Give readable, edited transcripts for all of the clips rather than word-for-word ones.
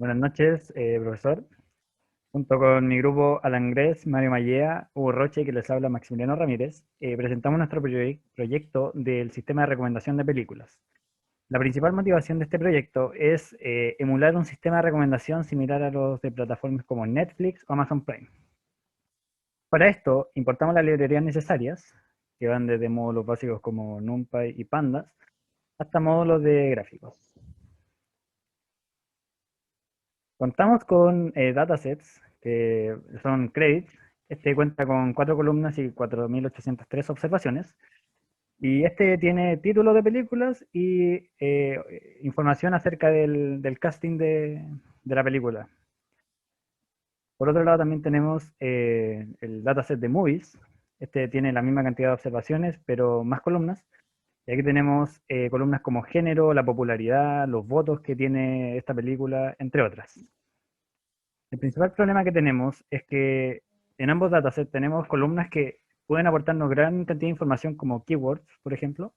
Buenas noches, profesor. Junto con mi grupo Alan Gress, Mario Mallea, Hugo Roche, y que les habla Maximiliano Ramírez, presentamos nuestro proyecto del sistema de recomendación de películas. La principal motivación de este proyecto es emular un sistema de recomendación similar a los de plataformas como Netflix o Amazon Prime. Para esto, importamos las librerías necesarias, que van desde módulos básicos como NumPy y Pandas, hasta módulos de gráficos. Contamos con datasets que son credits. Este cuenta con 4 columnas y 4.803 observaciones. Y este tiene títulos de películas y información acerca del casting de la película. Por otro lado, también tenemos el dataset de movies. Este tiene la misma cantidad de observaciones, pero más columnas. Y aquí tenemos columnas como género, la popularidad, los votos que tiene esta película, entre otras. El principal problema que tenemos es que en ambos datasets tenemos columnas que pueden aportarnos gran cantidad de información como keywords, por ejemplo.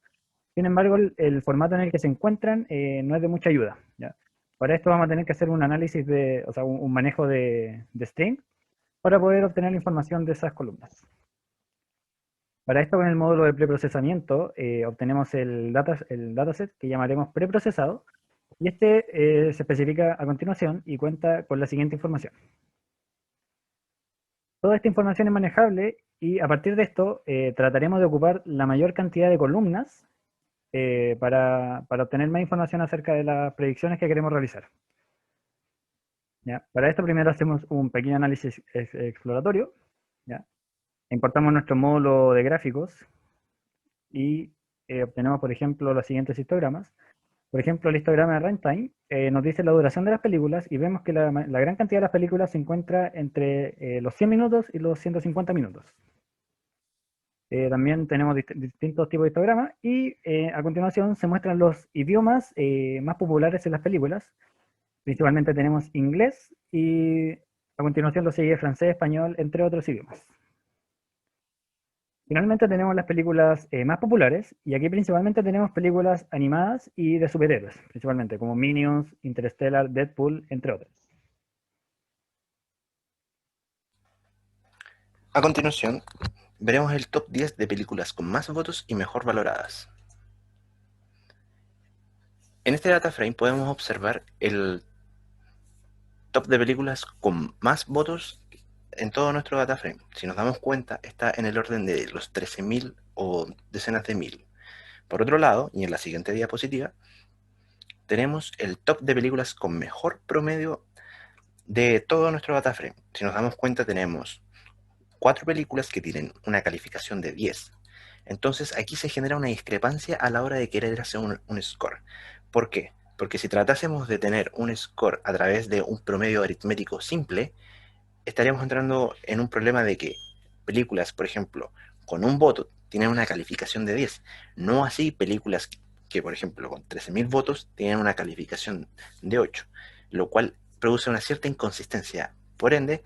Sin embargo, el formato en el que se encuentran no es de mucha ayuda, ¿ya? Para esto vamos a tener que hacer un análisis o sea, un manejo de string para poder obtener la información de esas columnas. Para esto, con el módulo de preprocesamiento, obtenemos el dataset que llamaremos preprocesado, y este se especifica a continuación y cuenta con la siguiente información. Toda esta información es manejable y a partir de esto trataremos de ocupar la mayor cantidad de columnas para obtener más información acerca de las predicciones que queremos realizar. ¿Ya? Para esto primero hacemos un pequeño análisis exploratorio. ¿Ya? Importamos nuestro módulo de gráficos y obtenemos, por ejemplo, los siguientes histogramas. Por ejemplo, el histograma de runtime nos dice la duración de las películas y vemos que la gran cantidad de las películas se encuentra entre los 100 minutos y los 150 minutos. También tenemos distintos tipos de histogramas y a continuación se muestran los idiomas más populares en las películas. Principalmente tenemos inglés y a continuación lo sigue francés, español, entre otros idiomas. Finalmente tenemos las películas más populares y aquí principalmente tenemos películas animadas y de superhéroes, principalmente como Minions, Interstellar, Deadpool, entre otros. A continuación, veremos el top 10 de películas con más votos y mejor valoradas. En este data frame podemos observar el top de películas con más votos en todo nuestro data frame. Si nos damos cuenta, está en el orden de los 13.000 o decenas de mil. Por otro lado, y en la siguiente diapositiva, tenemos el top de películas con mejor promedio de todo nuestro data frame. Si nos damos cuenta, tenemos 4 películas que tienen una calificación de 10. Entonces aquí se genera una discrepancia a la hora de querer hacer un score. ¿Por qué? Porque si tratásemos de tener un score a través de un promedio aritmético simple, estaríamos entrando en un problema de que películas, por ejemplo, con un voto tienen una calificación de 10. No así películas que, por ejemplo, con 13.000 votos tienen una calificación de 8, lo cual produce una cierta inconsistencia. Por ende,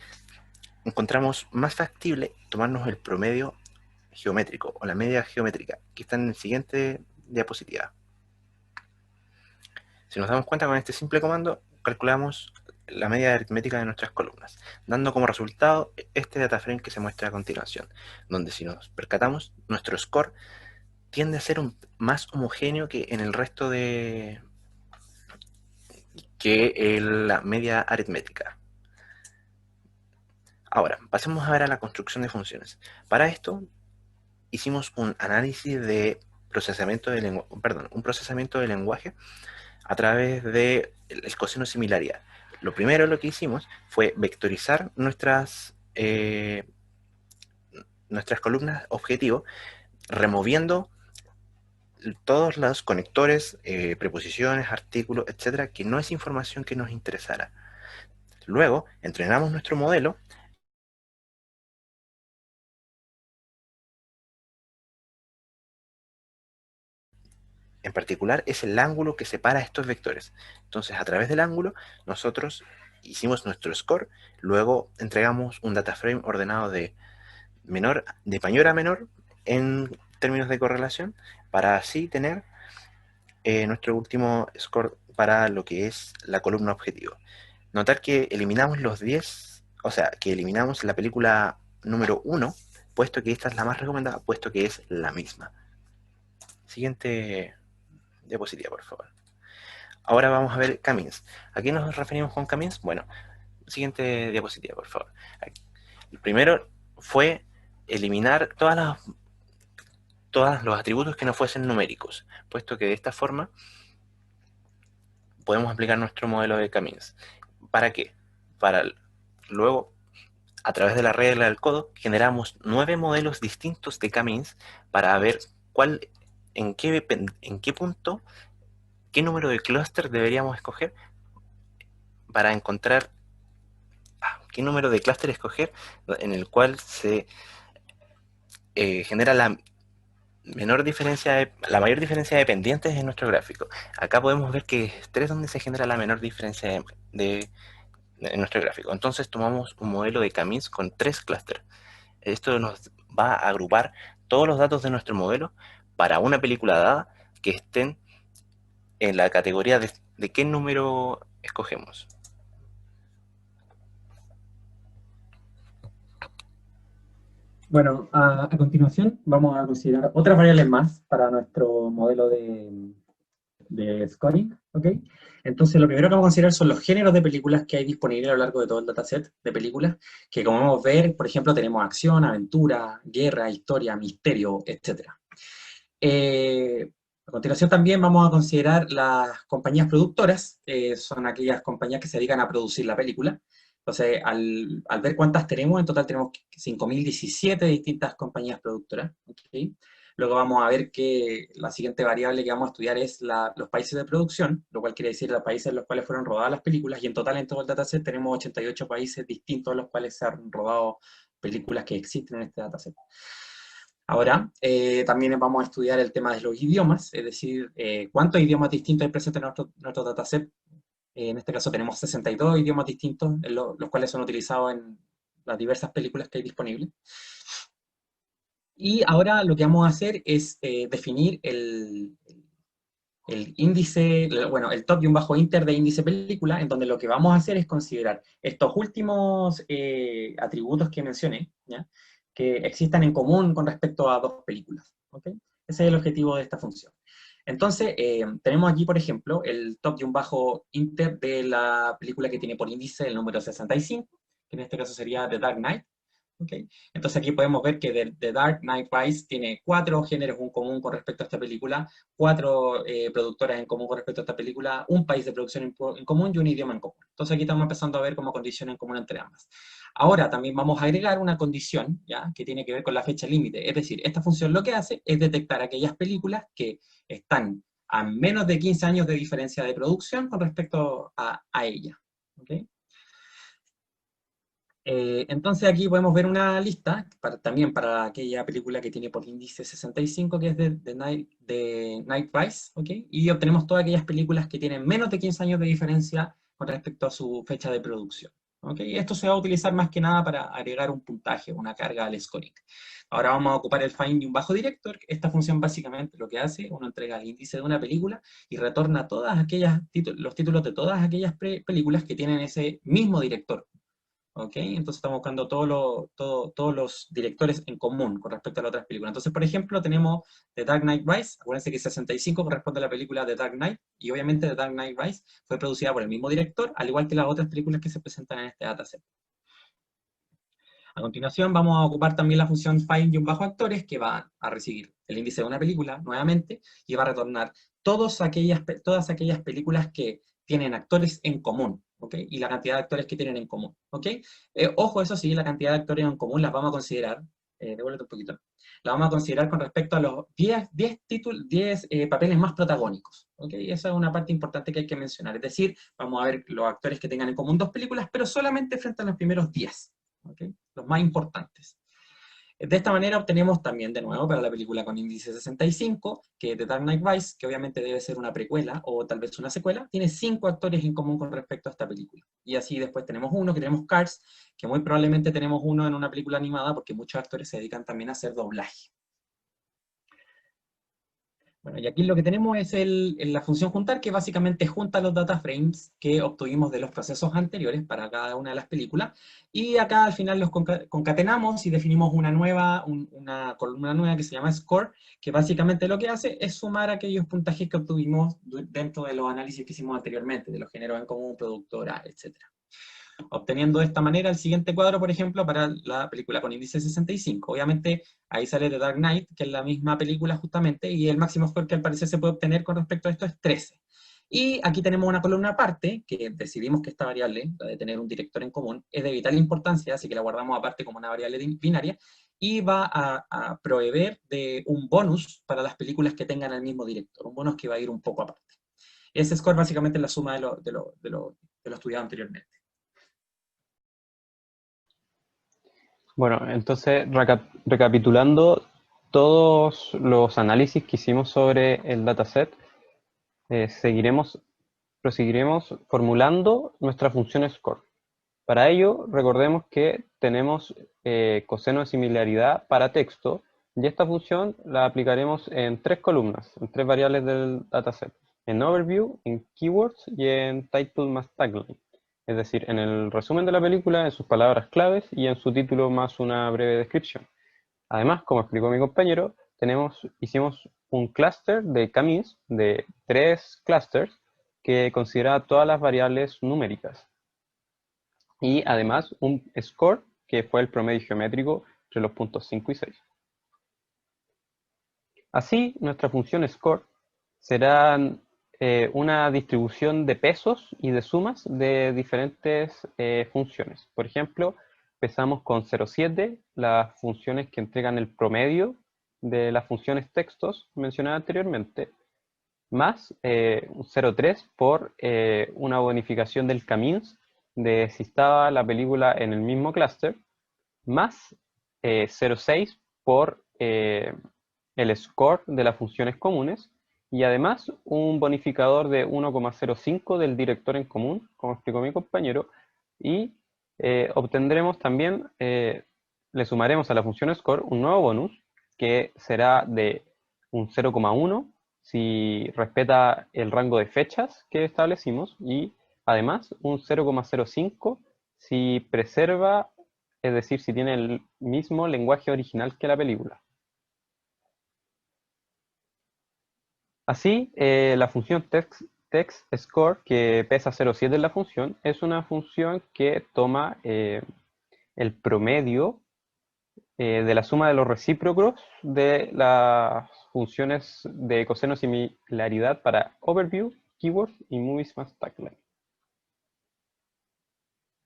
encontramos más factible tomarnos el promedio geométrico o la media geométrica que está en la siguiente diapositiva. Si nos damos cuenta, con este simple comando calculamos la media aritmética de nuestras columnas, dando como resultado este dataframe que se muestra a continuación, donde si nos percatamos, nuestro score tiende a ser más homogéneo que en el resto de la media aritmética. Ahora, pasemos a ver a la construcción de funciones. Para esto, hicimos un análisis de procesamiento de un procesamiento de lenguaje a través de el coseno similaridad. Lo primero lo que hicimos fue vectorizar nuestras columnas objetivo, removiendo todos los conectores, preposiciones, artículos, etcétera, que no es información que nos interesara. Luego, entrenamos nuestro modelo. En particular, es el ángulo que separa estos vectores. Entonces, a través del ángulo, nosotros hicimos nuestro score, luego entregamos un data frame ordenado de mayor a menor en términos de correlación, para así tener nuestro último score para lo que es la columna objetivo. notar que eliminamos los 10, o sea, que eliminamos la película número 1, puesto que esta es la más recomendada, puesto que es la misma. Siguiente diapositiva, por favor. Ahora vamos a ver camins. ¿A qué nos referimos con camins? Bueno, siguiente diapositiva, por favor. El primero fue eliminar todos los atributos que no fuesen numéricos, puesto que de esta forma podemos aplicar nuestro modelo de camins. ¿Para qué? Para luego, a través de la regla del codo, generamos 9 modelos distintos de camins para ver cuál, en qué punto, qué número de clúster deberíamos escoger para encontrar qué número de clúster escoger en el cual se genera la mayor diferencia de pendientes en nuestro gráfico. Acá podemos ver que es 3 donde se genera la menor diferencia en nuestro gráfico. Entonces tomamos un modelo de camins con 3 clústeres. Esto nos va a agrupar todos los datos de nuestro modelo para una película dada que estén en la categoría de qué número escogemos. Bueno, a continuación vamos a considerar otras variables más para nuestro modelo de scoring, ¿ok? Entonces, lo primero que vamos a considerar son los géneros de películas que hay disponibles a lo largo de todo el dataset de películas, que como vamos a ver, por ejemplo, tenemos acción, aventura, guerra, historia, misterio, etc. A continuación también vamos a considerar las compañías productoras, son aquellas compañías que se dedican a producir la película. Entonces, al ver cuántas tenemos, en total tenemos 5.017 distintas compañías productoras. ¿Okay? Luego vamos a ver que la siguiente variable que vamos a estudiar es los países de producción, lo cual quiere decir los países en los cuales fueron rodadas las películas, y en total en todo el dataset tenemos 88 países distintos en los cuales se han rodado películas que existen en este dataset. Ahora, también vamos a estudiar el tema de los idiomas, es decir, cuántos idiomas distintos hay presentes en nuestro dataset. En este caso tenemos 62 idiomas distintos, los cuales son utilizados en las diversas películas que hay disponibles. Y ahora lo que vamos a hacer es definir el índice, bueno, el top y un bajo inter de índice película, en donde lo que vamos a hacer es considerar estos últimos atributos que mencioné, ¿ya? Que existan en común con respecto a dos películas. ¿Okay? Ese es el objetivo de esta función. Entonces, tenemos aquí, por ejemplo, el top y un bajo inter de la película que tiene por índice el número 65, que en este caso sería The Dark Knight. ¿Okay? Entonces aquí podemos ver que The Dark Knight Rises tiene 4 géneros en común con respecto a esta película, 4 productoras en común con respecto a esta película, un país de producción en común y un idioma en común. Entonces aquí estamos empezando a ver como condición en común entre ambas. Ahora también vamos a agregar una condición, ¿ya? Que tiene que ver con la fecha límite. Es decir, esta función lo que hace es detectar aquellas películas que están a menos de 15 años de diferencia de producción con respecto a ella. ¿Okay? Entonces aquí podemos ver una lista, también para aquella película que tiene por índice 65, que es de Night Rise, ¿ok? Y obtenemos todas aquellas películas que tienen menos de 15 años de diferencia con respecto a su fecha de producción. ¿Ok? Esto se va a utilizar más que nada para agregar un puntaje, una carga al scoring. Ahora vamos a ocupar el find y un bajo director. Esta función básicamente lo que hace, uno entrega el índice de una película y retorna los títulos de todas aquellas películas que tienen ese mismo director. ¿Ok? Entonces estamos buscando todos los directores en común con respecto a las otras películas. Entonces, por ejemplo, tenemos The Dark Knight Rise, acuérdense que 65 corresponde a la película The Dark Knight, y obviamente The Dark Knight Rise fue producida por el mismo director, al igual que las otras películas que se presentan en este dataset. A continuación vamos a ocupar también la función find-actores, que va a recibir el índice de una película nuevamente, y va a retornar todas aquellas películas que tienen actores en común, ¿ok? Y la cantidad de actores que tienen en común, ¿ok? Ojo, eso sí, la cantidad de actores en común las vamos a considerar, devuélvete un poquito, la vamos a considerar con respecto a los 10 papeles más protagónicos, ¿ok? Esa es una parte importante que hay que mencionar, es decir, vamos a ver los actores que tengan en común dos películas, pero solamente frente a los primeros 10, ¿ok? Los más importantes. De esta manera obtenemos también, de nuevo, para la película con índice 65, que The Dark Knight Rises, que obviamente debe ser una precuela o tal vez una secuela, tiene 5 actores en común con respecto a esta película. Y así después tenemos uno, que tenemos Cars, que muy probablemente tenemos uno en una película animada porque muchos actores se dedican también a hacer doblaje. Bueno, y aquí lo que tenemos es la función juntar, que básicamente junta los data frames que obtuvimos de los procesos anteriores para cada una de las películas, y acá al final los concatenamos y definimos una columna nueva que se llama score, que básicamente lo que hace es sumar aquellos puntajes que obtuvimos dentro de los análisis que hicimos anteriormente, de los géneros en común, productora, etc. Obteniendo de esta manera el siguiente cuadro, por ejemplo, para la película con índice 65. Obviamente, ahí sale The Dark Knight, que es la misma película justamente, y el máximo score que al parecer se puede obtener con respecto a esto es 13. Y aquí tenemos una columna aparte, que decidimos que esta variable, la de tener un director en común, es de vital importancia, así que la guardamos aparte como una variable binaria, y va a proveer de un bonus para las películas que tengan el mismo director, un bonus que va a ir un poco aparte. Ese score básicamente es la suma de lo estudiado anteriormente. Bueno, entonces recapitulando todos los análisis que hicimos sobre el dataset, proseguiremos formulando nuestra función score. Para ello, recordemos que tenemos coseno de similaridad para texto, y esta función la aplicaremos en 3 columnas, en 3 variables del dataset, en overview, en keywords y en title más tagline. Es decir, en el resumen de la película, en sus palabras claves y en su título más una breve descripción. Además, como explicó mi compañero, hicimos un clúster de camis de 3 clusters que considera todas las variables numéricas. Y además un score, que fue el promedio geométrico entre los puntos 5 y 6. Así, nuestra función score será una distribución de pesos y de sumas de diferentes funciones. Por ejemplo, empezamos con 0,7, las funciones que entregan el promedio de las funciones textos mencionadas anteriormente, más 0,3 por una bonificación del camins de si estaba la película en el mismo clúster, más 0,6 por el score de las funciones comunes, y además un bonificador de 1,05 del director en común, como explicó mi compañero, y obtendremos también, le sumaremos a la función score un nuevo bonus, que será de un 0,1 si respeta el rango de fechas que establecimos, y además un 0,05 si preserva, es decir, si tiene el mismo lenguaje original que la película. Así, la función TextScore, que pesa 0,7 en la función, es una función que toma el promedio de la suma de los recíprocos de las funciones de coseno similaridad para Overview, Keywords y Movies más Tagline.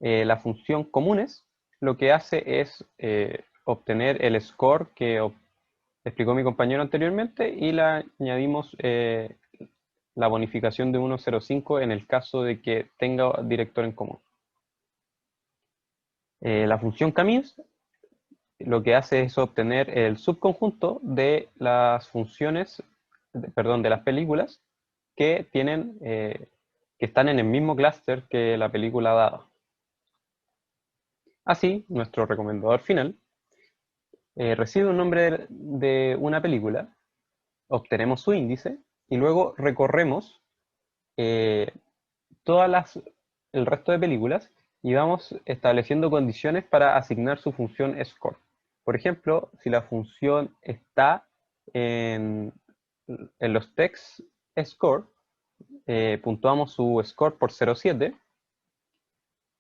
La función comunes lo que hace es obtener el score que explicó mi compañero anteriormente, y le añadimos la bonificación de 1,05 en el caso de que tenga director en común. La función camins lo que hace es obtener el subconjunto de las funciones, de las películas que tienen, que están en el mismo clúster que la película dada. Así, nuestro recomendador final recibe un nombre de una película, obtenemos su índice y luego recorremos el resto de películas y vamos estableciendo condiciones para asignar su función score. Por ejemplo, si la función está en los text score, puntuamos su score por 0,7.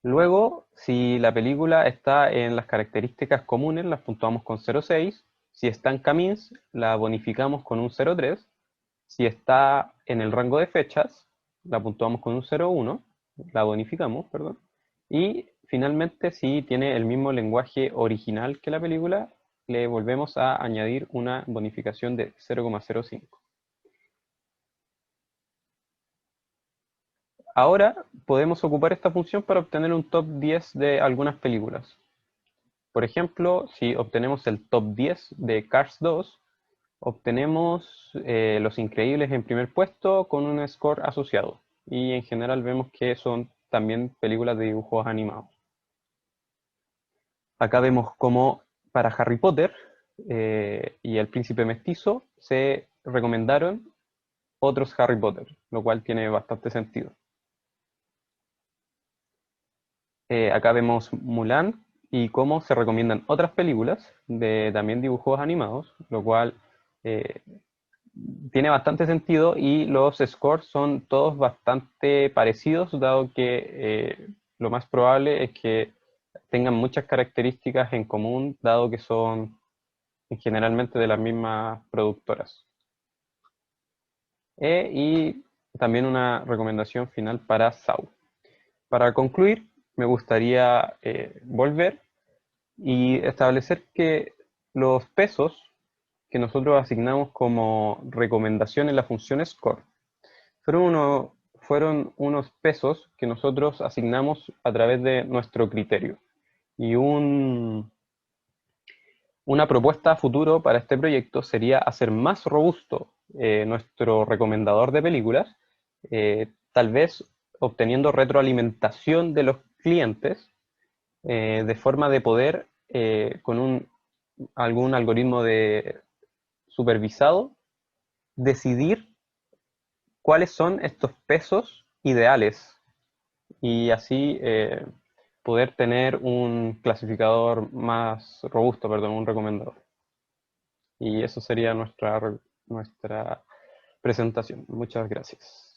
Luego, si la película está en las características comunes, las puntuamos con 0,6. Si está en camins, la bonificamos con un 0,3. Si está en el rango de fechas, la puntuamos con un 0,1. La bonificamos, perdón. Y finalmente, si tiene el mismo lenguaje original que la película, le volvemos a añadir una bonificación de 0,05. Ahora podemos ocupar esta función para obtener un top 10 de algunas películas. Por ejemplo, si obtenemos el top 10 de Cars 2, obtenemos Los Increíbles en primer puesto con un score asociado. Y en general vemos que son también películas de dibujos animados. Acá vemos cómo para Harry Potter y el Príncipe Mestizo se recomendaron otros Harry Potter, lo cual tiene bastante sentido. Acá vemos Mulan y cómo se recomiendan otras películas de también dibujos animados, lo cual tiene bastante sentido, y los scores son todos bastante parecidos, dado que lo más probable es que tengan muchas características en común, dado que son generalmente de las mismas productoras. Y también una recomendación final para Saw. Para concluir, me gustaría volver y establecer que los pesos que nosotros asignamos como recomendación en la función score fueron unos pesos que nosotros asignamos a través de nuestro criterio. Y una propuesta a futuro para este proyecto sería hacer más robusto nuestro recomendador de películas, tal vez obteniendo retroalimentación de los clientes, de forma de poder, con algún algoritmo supervisado, decidir cuáles son estos pesos ideales, y así poder tener un clasificador más robusto, perdón, un recomendador. Y eso sería nuestra presentación. Muchas gracias.